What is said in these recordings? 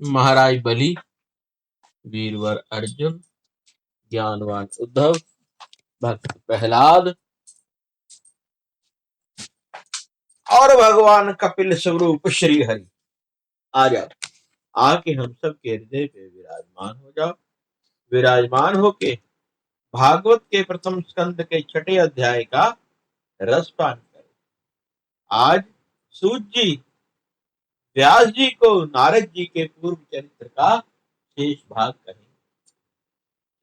महाराज बलि, वीरवर अर्जुन, ज्ञानवान उद्धव, भक्त प्रहलाद और भगवान कपिल स्वरूप श्री हरि आ जाओ। आके हम सब के हृदय पे विराजमान हो जाओ। विराजमान होके भागवत के प्रथम स्कंद के 6ठे अध्याय का रसपान करें। आज सूत जी व्यास जी को नारद जी के पूर्व चरित्र का शेष भाग कहें।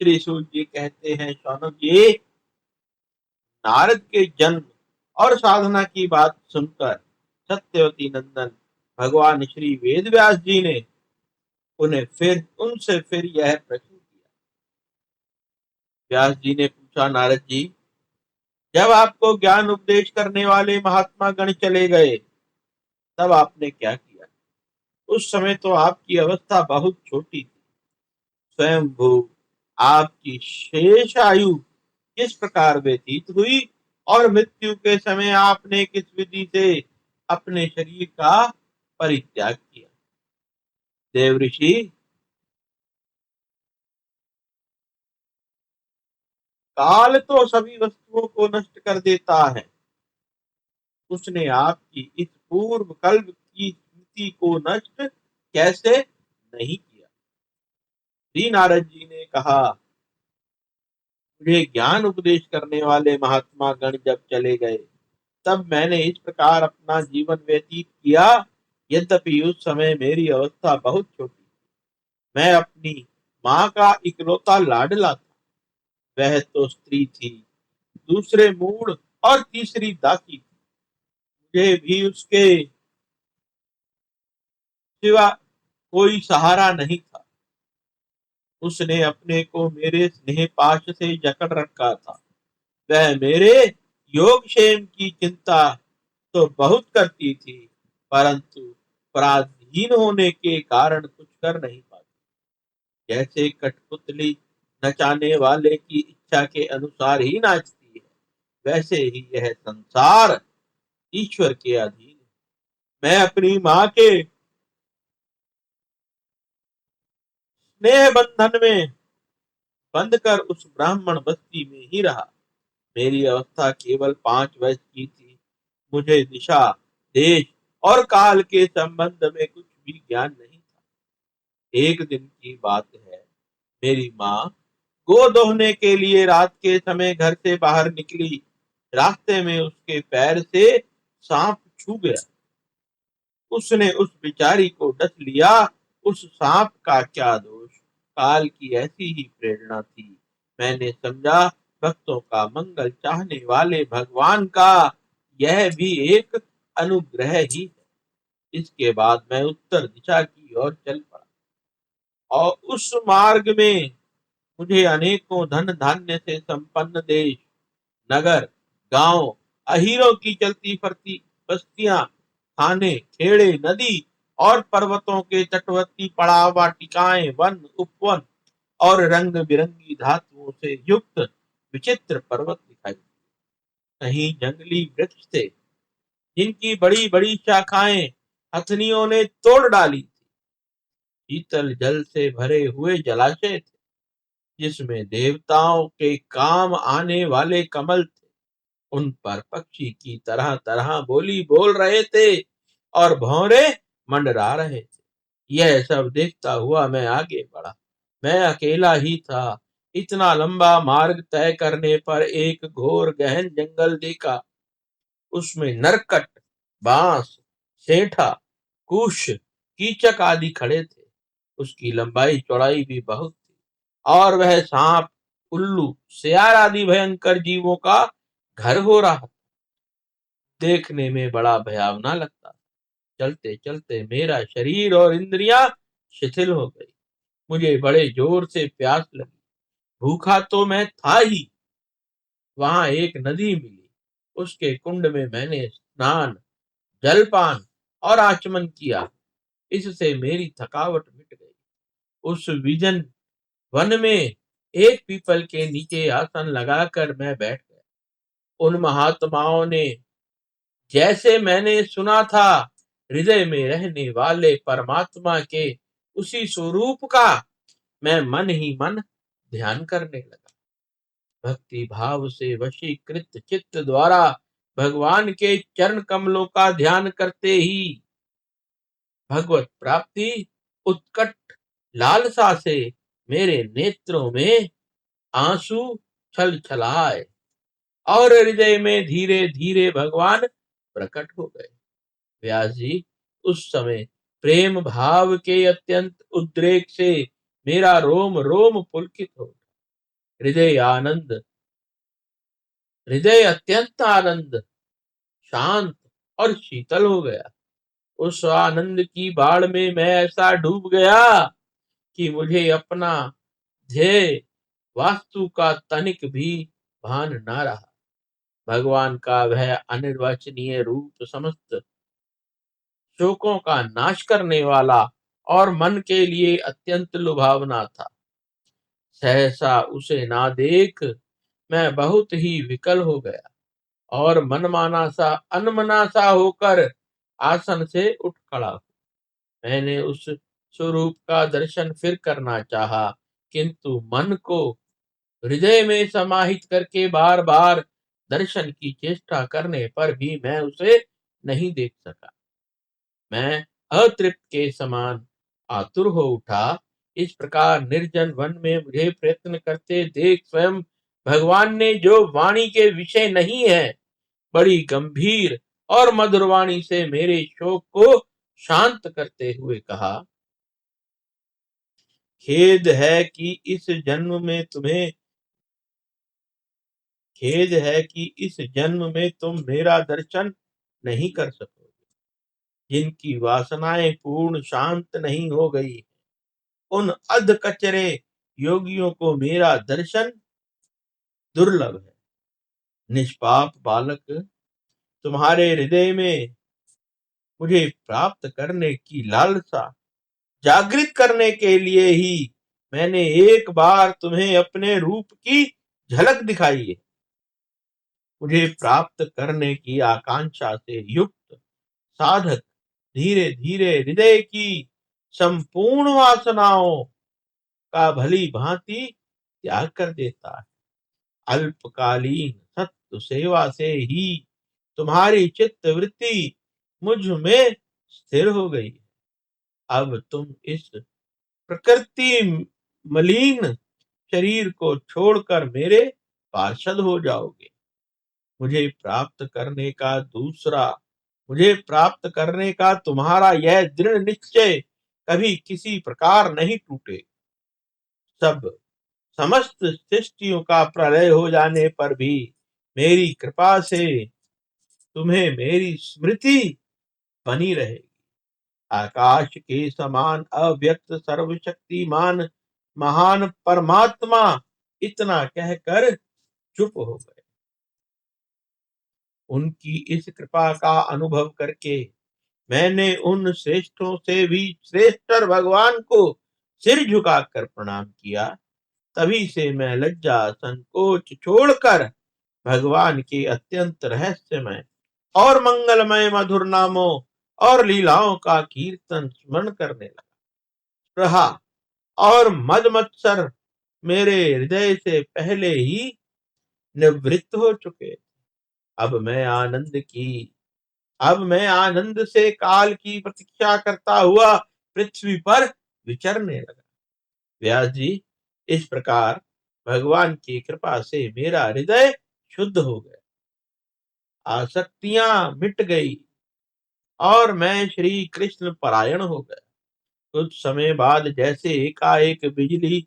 श्री सूत जी कहते हैं, शौनक जी, नारद के जन्म और साधना की बात सुनकर सत्यवती नंदन भगवान श्री वेद व्यास जी ने उनसे फिर यह प्रश्न किया। व्यास जी ने पूछा, नारद जी, जब आपको ज्ञान उपदेश करने वाले महात्मा गण चले गए तब आपने क्या किया? उस समय तो आपकी अवस्था बहुत छोटी थी। स्वयंभू आपकी शेष आयु किस प्रकार व्यतीत हुई और मृत्यु के समय आपने किस विधि से अपने शरीर का परित्याग किया? देव ऋषि, काल तो सभी वस्तुओं को नष्ट कर देता है। उसने आपकी इस पूर्व कल्प की स्मृति को नष्ट कैसे नहीं किया? श्री नारद जी ने कहा, मुझे ज्ञान उपदेश करने वाले महात्मा गण जब चले गए तब मैंने इस प्रकार अपना जीवन व्यतीत किया। यद्यपि उस समय मेरी अवस्था बहुत छोटी, मैं अपनी माँ का इकलौता लाडला था। वह तो स्त्री थी, दूसरे मूढ़ और तीसरी दासी थी। मुझे भी उसके सिवा कोई सहारा नहीं था। उसने अपने को मेरे स्नेह पाश से जकड़ रखा था। वह मेरे योगक्षेम की चिंता तो बहुत करती थी, परंतु पराधीन होने के कारण कुछ कर नहीं पाती। जैसे कठपुतली नचाने वाले की इच्छा के अनुसार ही नाचती है, वैसे ही यह संसार ईश्वर के अधीन है। मैं अपनी माँ के स्नेह बंधन में बंधकर उस ब्राह्मण बस्ती में ही रहा। मेरी अवस्था केवल 5 वर्ष की थी। मुझे दिशा, देश और काल के संबंध में कुछ भी ज्ञान नहीं था। एक दिन की बात है, मेरी माँ गो दोहने के लिए रात के समय घर से बाहर निकली। रास्ते में उसके पैर से सांप छू गया। उसने उस बिचारी को डस लिया। उस सांप का क्या दोष, काल की ऐसी ही प्रेरणा थी। मैंने समझा, भक्तों का मंगल चाहने वाले भगवान का यह भी एक अनुग्रह ही है। इसके बाद मैं उत्तर दिशा की ओर चल पड़ा और उस मार्ग में मुझे अनेकों धन धान्य से संपन्न देश, नगर, गांव, अहीरों की चलती फिरती बस्तियां, थाने, खेड़े, नदी और पर्वतों के तटवर्ती पड़ाव, वाटिकाएं, वन, उपवन और रंग बिरंगी धातुओं से युक्त विचित्र पर्वत दिखाई। कहीं जंगली वृक्ष थे जिनकी बड़ी बड़ी शाखाएं हथनियों ने तोड़ डाली थी। शीतल जल से भरे हुए जलाशय थे जिसमें देवताओं के काम आने वाले कमल थे। उन पर पक्षी की तरह तरह बोली बोल रहे थे और भौरे मंडरा रहे थे। यह सब देखता हुआ मैं आगे बढ़ा। मैं अकेला ही था। इतना लंबा मार्ग तय करने पर एक घोर गहन जंगल देखा। उसमें नरकट, बांस, सेठा, कुश, कीचक आदि खड़े थे। उसकी लंबाई चौड़ाई भी बहुत थी और वह सांप, उल्लू, सियार आदि भयंकर जीवों का घर हो रहा। देखने में बड़ा भयावना लगता। चलते चलते मेरा शरीर और इंद्रियां शिथिल हो गई। मुझे बड़े जोर से प्यास लगी। भूखा तो मैं था ही। वहां एक नदी मिली। उसके कुंड में मैंने स्नान, जलपान और आचमन किया। इससे मेरी थकावट मिट गई। उस विजन वन में एक पीपल के नीचे आसन लगाकर मैं बैठ गया। उन महात्माओं ने जैसे मैंने सुना था, हृदय में रहने वाले परमात्मा के उसी स्वरूप का मैं मन ही मन ध्यान करने लगा। भक्ति भाव से वशीकृत चित्त द्वारा भगवान के चरण कमलों का ध्यान करते ही भगवत प्राप्ति उत्कट लालसा से मेरे नेत्रों में आंसू छल छलाए और हृदय में धीरे धीरे भगवान प्रकट हो गए। व्यास जी, उस समय प्रेम भाव के अत्यंत उद्रेक से मेरा रोम रोम पुलकित हो गया। हृदय अत्यंत आनंद, शांत और शीतल हो गया। उस आनंद की बाढ़ में मैं ऐसा डूब गया कि मुझे अपना ध्येय वास्तु का तनिक भी भान न रहा। भगवान का वह अनिर्वचनीय रूप समस्त शोकों का नाश करने वाला और मन के लिए अत्यंत लुभावना था। सहसा उसे ना देख मैं बहुत ही विकल हो गया और अनमना सा होकर आसन से उठ खड़ा हुआ। मैंने उस स्वरूप का दर्शन फिर करना चाहा, किंतु मन को हृदय में समाहित करके बार बार दर्शन की चेष्टा करने पर भी मैं उसे नहीं देख सका। मैं अतृप्त के समान आतुर हो उठा। इस प्रकार निर्जन वन में मुझे प्रयत्न करते देख स्वयं भगवान ने, जो वाणी के विषय नहीं है, बड़ी गंभीर और मधुर वाणी से मेरे शोक को शांत करते हुए कहा, खेद है कि इस जन्म में तुम मेरा दर्शन नहीं कर सकोगे। जिनकी वासनाएं पूर्ण शांत नहीं हो गई, उन अधकचरे योगियों को मेरा दर्शन दुर्लभ है। निष्पाप बालक, तुम्हारे हृदय में मुझे प्राप्त करने की लालसा जागृत करने के लिए ही मैंने एक बार तुम्हें अपने रूप की झलक दिखाई है। मुझे प्राप्त करने की आकांक्षा से युक्त साधक धीरे धीरे हृदय की संपूर्ण वासनाओं का भली भांति त्याग कर देता है। अल्पकालीन सत्व सेवा से ही तुम्हारी चित्त वृत्ति मुझ में स्थिर हो गई। अब तुम इस प्रकृति मलिन शरीर को छोड़कर मेरे पार्षद हो जाओगे। मुझे प्राप्त करने का तुम्हारा यह दृढ़ निश्चय कभी किसी प्रकार नहीं टूटे। समस्त सृष्टियों का प्रलय हो जाने पर भी मेरी कृपा से तुम्हें मेरी स्मृति बनी रहेगी। आकाश के समान अव्यक्त सर्वशक्तिमान महान परमात्मा इतना कहकर चुप हो गए। उनकी इस कृपा का अनुभव करके मैंने उन श्रेष्ठों से भी श्रेष्ठतर भगवान को सिर झुकाकर प्रणाम किया। तभी से मैं लज्जा संकोच छोड़कर भगवान के अत्यंत रहस्यमय और मंगलमय मधुर नामों और लीलाओं का कीर्तन स्मरण करने रहा और मद मत्सर मेरे हृदय से पहले ही निवृत्त हो चुके। अब मैं आनंद से काल की प्रतीक्षा करता हुआ पृथ्वी पर विचरने लगा। व्यास जी, इस प्रकार भगवान की कृपा से मेरा हृदय शुद्ध हो गया, आसक्तियां मिट गई और मैं श्री कृष्ण परायण हो गया। कुछ समय बाद जैसे एकाएक बिजली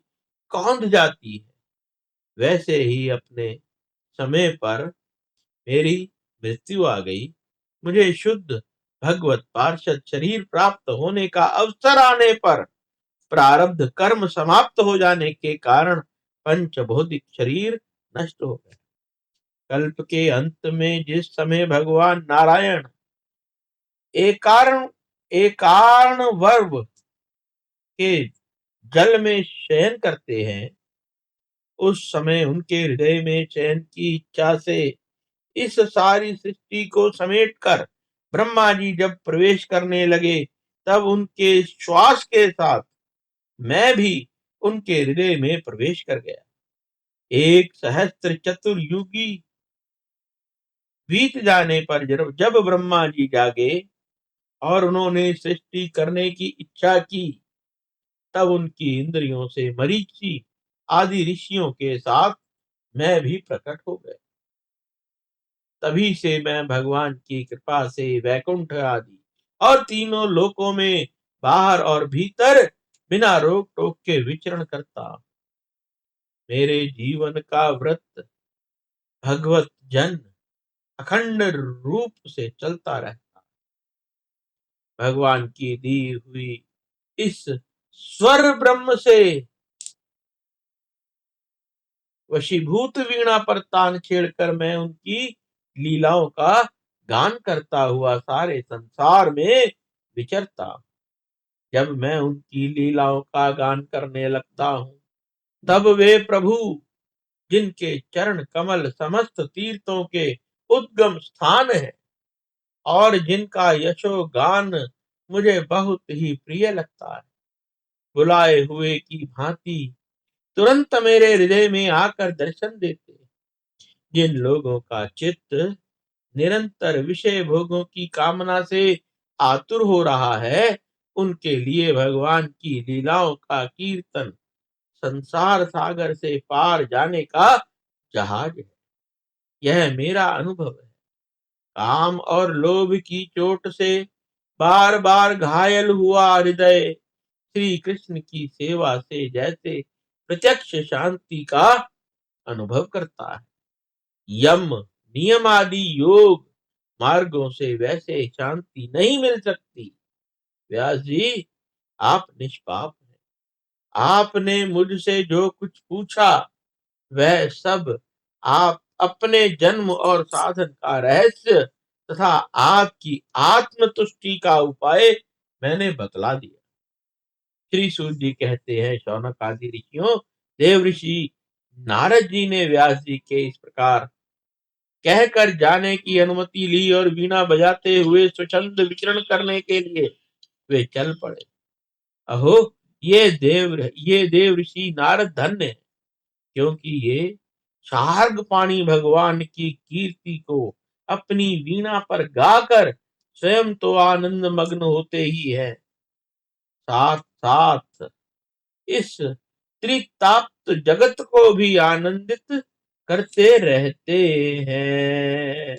कौंध जाती है, वैसे ही अपने समय पर मेरी मृत्यु आ गई। मुझे शुद्ध भगवत पार्षद शरीर प्राप्त होने का अवसर आने पर प्रारब्ध कर्म समाप्त हो जाने के कारण पंचभौतिक शरीर नष्ट हो गया। कल्प के अंत में जिस समय भगवान नारायण एकार्ण वर्व के जल में शयन करते हैं, उस समय उनके हृदय में चैन की इच्छा से इस सारी सृष्टि को समेटकर ब्रह्मा जी जब प्रवेश करने लगे, तब उनके श्वास के साथ मैं भी उनके हृदय में प्रवेश कर गया। एक सहस्त्र चतुर्युगी बीत जाने पर जब ब्रह्मा जी जागे और उन्होंने सृष्टि करने की इच्छा की, तब उनकी इंद्रियों से मरीचि आदि ऋषियों के साथ मैं भी प्रकट हो गया। तभी से मैं भगवान की कृपा से वैकुंठ आदि और तीनों लोकों में बाहर और भीतर बिना रोक टोक के विचरण करता। मेरे जीवन का व्रत भगवत जन अखंड रूप से चलता रहता। भगवान की दी हुई इस स्वर ब्रह्म से वशीभूत वीणा पर तान छेड़कर मैं उनकी लीलाओं का गान करता हुआ सारे संसार में विचरता। जब मैं उनकी लीलाओं का गान करने लगता हूँ, तब वे प्रभु, जिनके चरण कमल समस्त तीर्थों के उद्गम स्थान है और जिनका यशो गान मुझे बहुत ही प्रिय लगता है, बुलाए हुए की भांति तुरंत मेरे हृदय में आकर दर्शन देते। जिन लोगों का चित्त निरंतर विषय भोगों की कामना से आतुर हो रहा है, उनके लिए भगवान की लीलाओं का कीर्तन संसार सागर से पार जाने का जहाज है। यह मेरा अनुभव है। काम और लोभ की चोट से बार बार घायल हुआ हृदय श्री कृष्ण की सेवा से जैसे प्रत्यक्ष शांति का अनुभव करता है। यम नियम आदि योग मार्गों से वैसे शांति नहीं मिल सकती। व्यास जी, आप निष्पाप हैं। आपने मुझसे जो कुछ पूछा वह सब आप अपने जन्म और साधन का रहस्य तथा आपकी आत्म तुष्टि का उपाय मैंने बतला दिया। श्री सूत जी कहते हैं, शौनक आदि ऋषियों, देव ऋषि नारद जी ने व्यास जी के इस प्रकार कहकर जाने की अनुमति ली और वीणा बजाते हुए स्वच्छंद विचरण करने के लिए वे चल पड़े। अहो, ये देव ऋषि नारद धन्य है, क्योंकि ये शार्ग पाणी भगवान की कीर्ति को अपनी वीणा पर गाकर स्वयं तो आनंद मग्न होते ही है, साथ साथ इस त्रिताप्त जगत को भी आनंदित करते रहते हैं।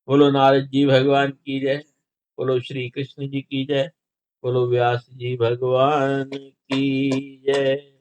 बोलो नारद जी भगवान की जय, बोलो श्री कृष्ण जी की जय, बोलो व्यास जी भगवान की जय।